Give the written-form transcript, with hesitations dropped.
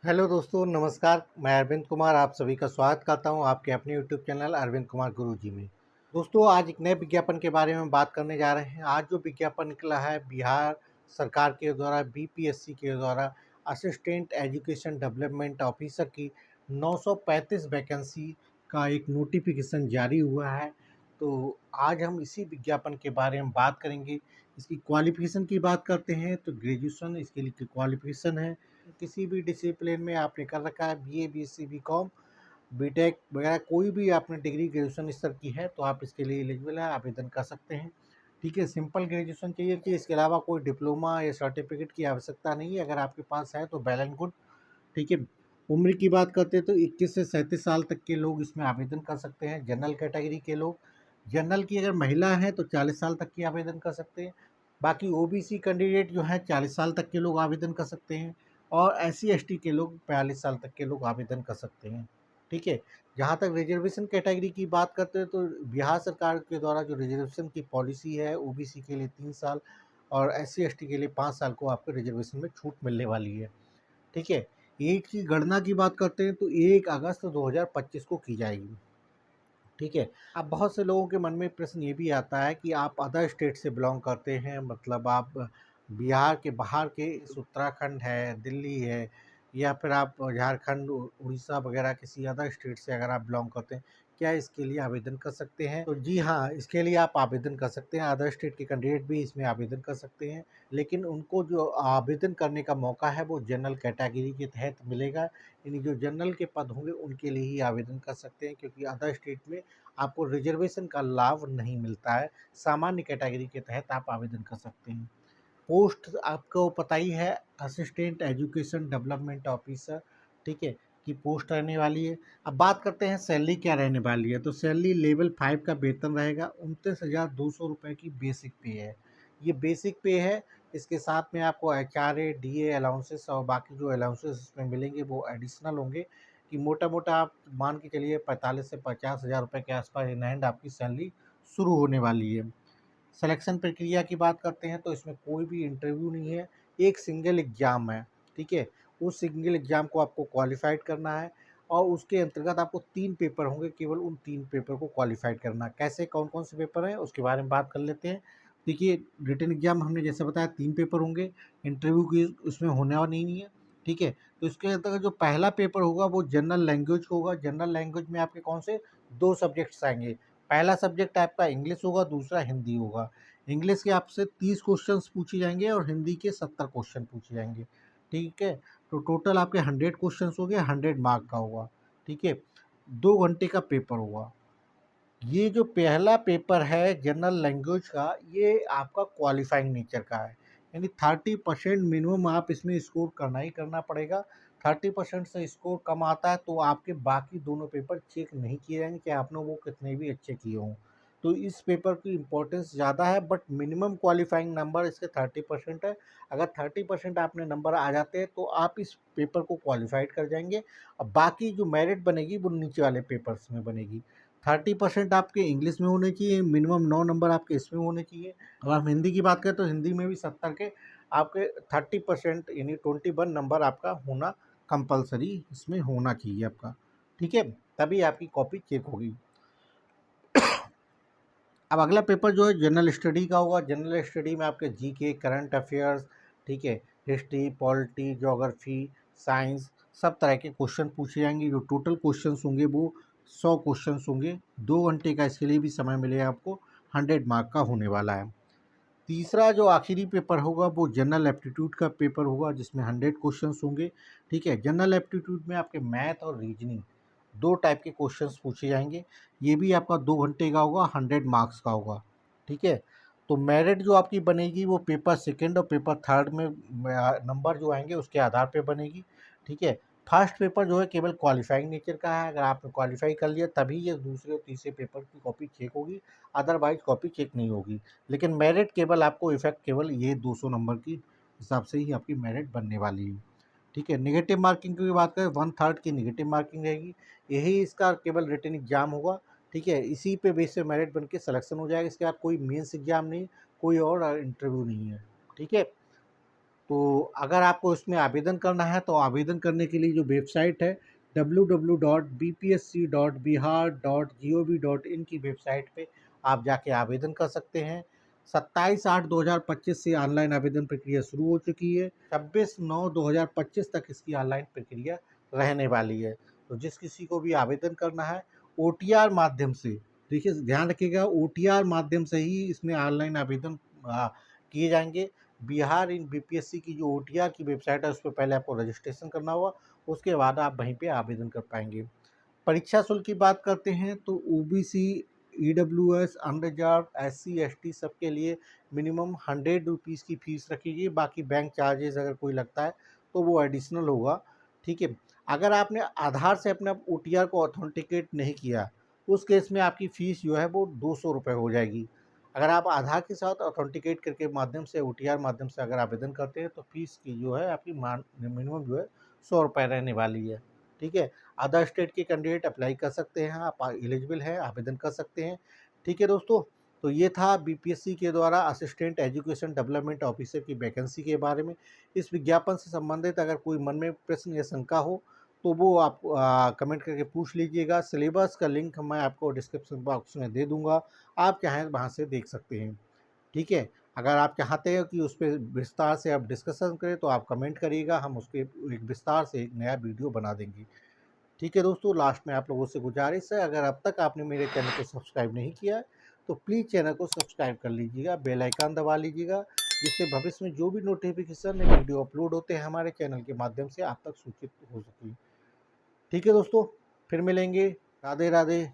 Hello दोस्तों, नमस्कार। मैं अरविंद कुमार आप सभी का स्वागत करता हूं आपके अपने यूट्यूब चैनल अरविंद कुमार गुरुजी में। दोस्तों, आज एक नए विज्ञापन के बारे में बात करने जा रहे हैं। आज जो विज्ञापन निकला है बिहार सरकार के द्वारा बीपीएससी के द्वारा असिस्टेंट एजुकेशन डेवलपमेंट ऑफिसर की 935 वैकेंसी का एक नोटिफिकेशन जारी हुआ है। तो आज हम इसी विज्ञापन के बारे में बात करेंगे। इसकी क्वालिफिकेशन की बात करते हैं तो ग्रेजुएशन इसके लिए क्वालिफिकेशन है। किसी भी डिसिप्लिन में आपने कर रखा है बीए, बीएससी, बीकॉम, बीटेक वगैरह कोई भी आपने डिग्री ग्रेजुएशन स्तर की है तो आप इसके लिए एलिजिबल है, आवेदन कर सकते हैं। ठीक है, सिंपल ग्रेजुएशन चाहिए कि इसके अलावा कोई डिप्लोमा या सर्टिफिकेट की आवश्यकता नहीं है। अगर आपके पास है तो वेल एंड गुड। ठीक है, उम्र की बात करते हैं तो 21 से 37 साल तक के लोग इसमें आवेदन कर सकते हैं। जनरल कैटेगरी के लोग, जनरल की अगर महिला है तो 40 साल तक की आवेदन कर सकते हैं। बाकी ओबीसी कैंडिडेट जो है 40 साल तक के लोग आवेदन कर सकते हैं और एससी एसटी के लोग 42 साल तक के लोग आवेदन कर सकते हैं। ठीक है, जहाँ तक रिजर्वेशन कैटेगरी की बात करते हैं तो बिहार सरकार के द्वारा जो रिजर्वेशन की पॉलिसी है ओबीसी के लिए 3 साल और एससी एसटी के लिए 5 साल को आपको रिजर्वेशन में छूट मिलने वाली है। ठीक है, एज की गणना की बात करते हैं तो 1 अगस्त 2025 को की जाएगी। ठीक है, अब बहुत से लोगों के मन में प्रश्न ये भी आता है कि आप अदर स्टेट से बिलोंग करते हैं, मतलब आप बिहार के बाहर के इस उत्तराखंड है, दिल्ली है या फिर आप झारखंड, उड़ीसा वगैरह किसी अदर स्टेट से अगर आप बिलोंग करते हैं, क्या इसके लिए आवेदन कर सकते हैं? तो जी हाँ, इसके लिए आप आवेदन कर सकते हैं। अदर स्टेट के कैंडिडेट भी इसमें आवेदन कर सकते हैं, लेकिन उनको जो आवेदन करने का मौका है वो जनरल कैटेगरी के तहत मिलेगा। यानी जो जनरल के पद होंगे उनके लिए ही आवेदन कर सकते हैं, क्योंकि अदर स्टेट में आपको रिजर्वेशन का लाभ नहीं मिलता है। सामान्य कैटेगरी के तहत आप आवेदन कर सकते हैं। पोस्ट आपको पता ही है, असिस्टेंट एजुकेशन डेवलपमेंट ऑफिसर, ठीक है, की पोस्ट रहने वाली है। अब बात करते हैं सैलरी क्या रहने वाली है। तो सैलरी लेवल 5 का वेतन रहेगा। 29,200 रुपये की बेसिक पे है। ये बेसिक पे है। इसके साथ में आपको एचआरए, डीए अलाउंसेस और बाकी जो अलाउंसेस इसमें मिलेंगे वो एडिशनल होंगे। कि मोटा मोटा आप मान के चलिए 45 से 50,000 रुपये के आसपास इन हैंड आपकी सैलरी शुरू होने वाली है। सिलेक्शन प्रक्रिया की बात करते हैं तो इसमें कोई भी इंटरव्यू नहीं है, एक सिंगल एग्ज़ाम है। ठीक है, उस सिंगल एग्ज़ाम को आपको क्वालिफाइड करना है और उसके अंतर्गत आपको 3 पेपर होंगे, केवल उन 3 पेपर को क्वालिफाइड करना है। कैसे, कौन-कौन से पेपर हैं उसके बारे में बात कर लेते हैं। देखिए, रिटन एग्ज़ाम हमने जैसे बताया 3 पेपर होंगे, इंटरव्यू की उसमें होने वाला नहीं है। ठीक है, तो इसके अंतर्गत जो पहला पेपर होगा वो जनरल लैंग्वेज होगा। जनरल लैंग्वेज में आपके कौन से 2 सब्जेक्ट्स आएँगे। पहला सब्जेक्ट आपका इंग्लिश होगा, दूसरा हिंदी होगा। इंग्लिश के आपसे 30 क्वेश्चंस पूछे जाएंगे और हिंदी के 70 क्वेश्चन पूछे जाएंगे। ठीक है, तो टोटल आपके 100 क्वेश्चंस हो गए, 100 मार्क का होगा। ठीक है, 2 घंटे का पेपर होगा। ये जो पहला पेपर है जनरल लैंग्वेज का, ये आपका क्वालिफाइंग नेचर का है। यानी 30% मिनिमम आप इसमें स्कोर करना ही करना पड़ेगा। 30% से स्कोर कम आता है तो आपके बाकी दोनों पेपर चेक नहीं किए जाएंगे, चाहे आपने वो कितने भी अच्छे किए हों। तो इस पेपर की इम्पोर्टेंस ज़्यादा है, बट मिनिमम क्वालिफाइंग नंबर इसके 30% है। अगर 30% आपने नंबर आ जाते हैं तो आप इस पेपर को क्वालिफाइड कर जाएंगे। अब बाकी जो मेरिट बनेगी वो नीचे वाले पेपर्स में बनेगी। 30% आपके इंग्लिश में होने चाहिए, मिनिमम 9 नंबर आपके इसमें होने चाहिए। अगर हम हिंदी की बात करें तो हिंदी में भी 70 के आपके 30% यानी 21 नंबर आपका होना कंपलसरी इसमें होना चाहिए आपका। ठीक है, तभी आपकी कॉपी चेक होगी। अब अगला पेपर जो है जनरल स्टडी का होगा। जनरल स्टडी में आपके जीके, करंट अफेयर्स, ठीक है, हिस्ट्री, पॉलिटी, ज्योग्राफी, साइंस, सब तरह के क्वेश्चन पूछे जाएंगे। जो टोटल क्वेश्चंस होंगे वो 100 क्वेश्चंस होंगे। 2 घंटे का इसके लिए भी समय मिलेगा आपको। 100 मार्क का होने वाला है। तीसरा जो आखिरी पेपर होगा वो जनरल एप्टीट्यूड का पेपर होगा, जिसमें 100 क्वेश्चंस होंगे। ठीक है, जनरल एप्टीट्यूड में आपके मैथ और रीजनिंग 2 टाइप के क्वेश्चंस पूछे जाएंगे। ये भी आपका 2 घंटे का होगा, 100 मार्क्स का होगा। ठीक है, तो मेरिट जो आपकी बनेगी वो पेपर सेकंड और पेपर थर्ड में नंबर जो आएंगे उसके आधार पे बनेगी। ठीक है, फर्स्ट पेपर जो है केवल क्वालिफाइंग नेचर का है। अगर आपने क्वालिफाई कर लिया तभी ये दूसरे और तीसरे पेपर की कॉपी चेक होगी, अदरवाइज कॉपी चेक नहीं होगी। लेकिन मेरिट केवल आपको इफेक्ट केवल ये 200 नंबर की हिसाब से ही आपकी मेरिट बनने वाली है। ठीक है, नेगेटिव मार्किंग की बात करें 1/3 की नेगेटिव मार्किंग रहेगी। यही इसका केवल रिटन एग्जाम होगा। ठीक है, इसी पे बेस पे मेरिट बन के सिलेक्शन हो जाएगा। इसके बाद कोई मेंस एग्जाम नहीं, कोई और इंटरव्यू नहीं है। ठीक है, तो अगर आपको इसमें आवेदन करना है तो आवेदन करने के लिए जो वेबसाइट है www.bpsc.bihar.gov.in की वेबसाइट पे आप जाके आवेदन कर सकते हैं। 27/8/2025 से ऑनलाइन आवेदन प्रक्रिया शुरू हो चुकी है। 26/9/2025 तक इसकी ऑनलाइन प्रक्रिया रहने वाली है। तो जिस किसी को भी आवेदन करना है ओटीआर माध्यम से, देखिए ध्यान रखिएगा, ओटीआर माध्यम से ही इसमें ऑनलाइन आवेदन किए जाएंगे। बिहार इन बीपीएससी की जो ओटीआर की वेबसाइट है उस पर पहले आपको रजिस्ट्रेशन करना होगा, उसके बाद आप वहीं पे आवेदन कर पाएंगे। परीक्षा शुल्क की बात करते हैं तो OBC, EWS, unreserved, SC, ST सबके लिए मिनिमम 100 रुपीज़ की फ़ीस रखी गई। बाकी बैंक चार्जेस अगर कोई लगता है तो वो एडिशनल होगा, ठीक है। अगर आपने आधार से अपने ओटीआर को ऑथेंटिकेट नहीं किया, उस केस में आपकी फ़ीस जो है वो 200 रुपये हो जाएगी। अगर आप आधार के साथ ऑथेंटिकेट करके माध्यम से ओटीआर माध्यम से अगर आवेदन करते हैं तो फीस की जो है आपकी मिनिमम जो है 100 रुपये रहने वाली है, ठीक है। अदर स्टेट के कैंडिडेट अप्लाई कर सकते हैं, आप एलिजिबल हैं, आवेदन कर सकते हैं, ठीक है दोस्तों। तो ये था बीपीएससी के द्वारा असिस्टेंट एजुकेशन डेवलपमेंट ऑफिसर की वैकेंसी के बारे में। इस विज्ञापन से संबंधित अगर कोई मन में प्रश्न या शंका हो तो वो आप कमेंट करके पूछ लीजिएगा। सिलेबस का लिंक मैं आपको डिस्क्रिप्शन बॉक्स में दे दूंगा, आप चाहें वहाँ से देख सकते हैं, ठीक है। अगर आप चाहते हैं कि उस पर विस्तार से आप डिस्कशन करें तो आप कमेंट करिएगा, हम उस पर एक विस्तार से एक नया वीडियो बना देंगे, ठीक है दोस्तों। लास्ट में आप लोगों से गुजारिश है, अगर अब तक आपने मेरे चैनल को सब्सक्राइब नहीं किया है तो प्लीज़ चैनल को सब्सक्राइब कर लीजिएगा, बेल आइकन दबा लीजिएगा, जिससे भविष्य में जो भी नोटिफिकेशन या वीडियो अपलोड होते हैं हमारे चैनल के माध्यम से आप तक सूचित हो सके, ठीक है दोस्तों। फिर मिलेंगे। राधे राधे।